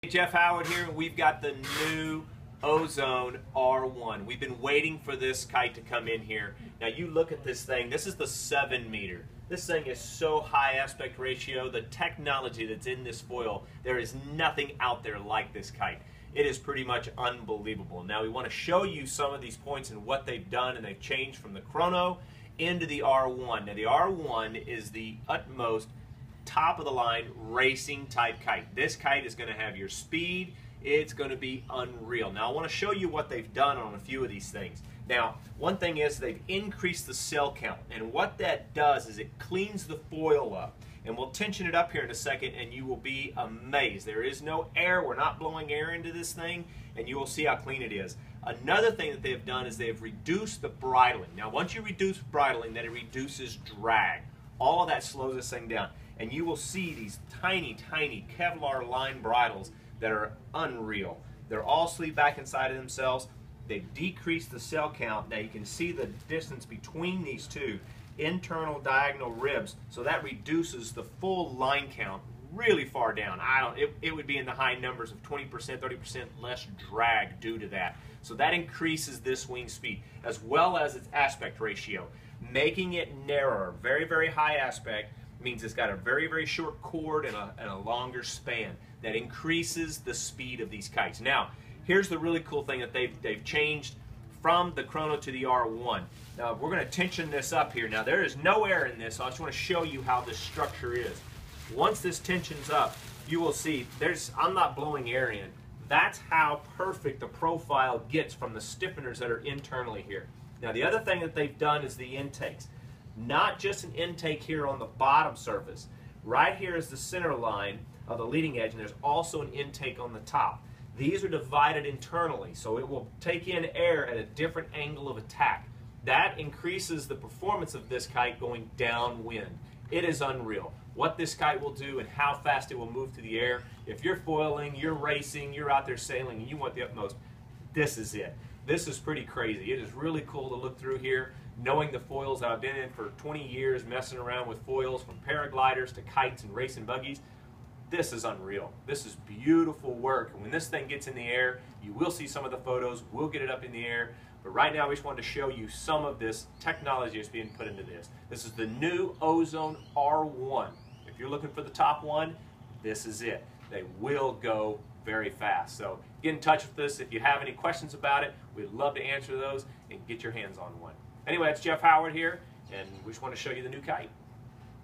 Jeff Howard here. We've got the new Ozone R1. We've been waiting for this kite to come in here. Now you look at this thing. This is the 7 meter. This thing is so high aspect ratio. The technology that's in this foil, there is nothing out there like this kite. It is pretty much unbelievable. Now we want to show you some of these points and what they've done, and they've changed from the Chrono into the R1. Now the R1 is the utmost top of the line racing type kite. This kite is going to have your speed. It's going to be unreal. Now I want to show you what they've done on a few of these things. Now one thing is they've increased the cell count, and what that does is it cleans the foil up, and we'll tension it up here in a second and you will be amazed. There is no air. We're not blowing air into this thing, and you will see how clean it is. Another thing that they've done is they've reduced the bridling. Now once you reduce bridling, then it reduces drag. All of that slows this thing down, and you will see these tiny, tiny Kevlar line bridles that are unreal. They're all sleeved back inside of themselves. They've decreased the cell count. Now you can see the distance between these two internal diagonal ribs, so that reduces the full line count really far down. It would be in the high numbers of 20%, 30% less drag due to that. So that increases this wing speed as well as its aspect ratio, making it narrower. Very, very high aspect means it's got a very, very short chord and a longer span. That increases the speed of these kites. Now, here's the really cool thing that they've changed from the Chrono to the R1. Now, we're going to tension this up here. Now, there is no air in this, so I just want to show you how this structure is. Once this tensions up, you will see I'm not blowing air in. That's how perfect the profile gets from the stiffeners that are internally here. Now, the other thing that they've done is the intakes. Not just an intake here on the bottom surface. Right here is the center line of the leading edge, and there's also an intake on the top. These are divided internally, so it will take in air at a different angle of attack. That increases the performance of this kite going downwind. It is unreal what this kite will do and how fast it will move through the air. If you're foiling, you're racing, you're out there sailing, and you want the utmost, this is it. This is pretty crazy. It is really cool to look through here, knowing the foils that I've been in for 20 years, messing around with foils from paragliders to kites and racing buggies. This is unreal. This is beautiful work. And when this thing gets in the air, you will see some of the photos. We'll get it up in the air. But right now, we just wanted to show you some of this technology that's being put into this. This is the new Ozone R1. If you're looking for the top one, this is it. They will go very fast. So get in touch with us if you have any questions about it. We'd love to answer those and get your hands on one. Anyway, it's Jeff Howard here, and we just want to show you the new kite.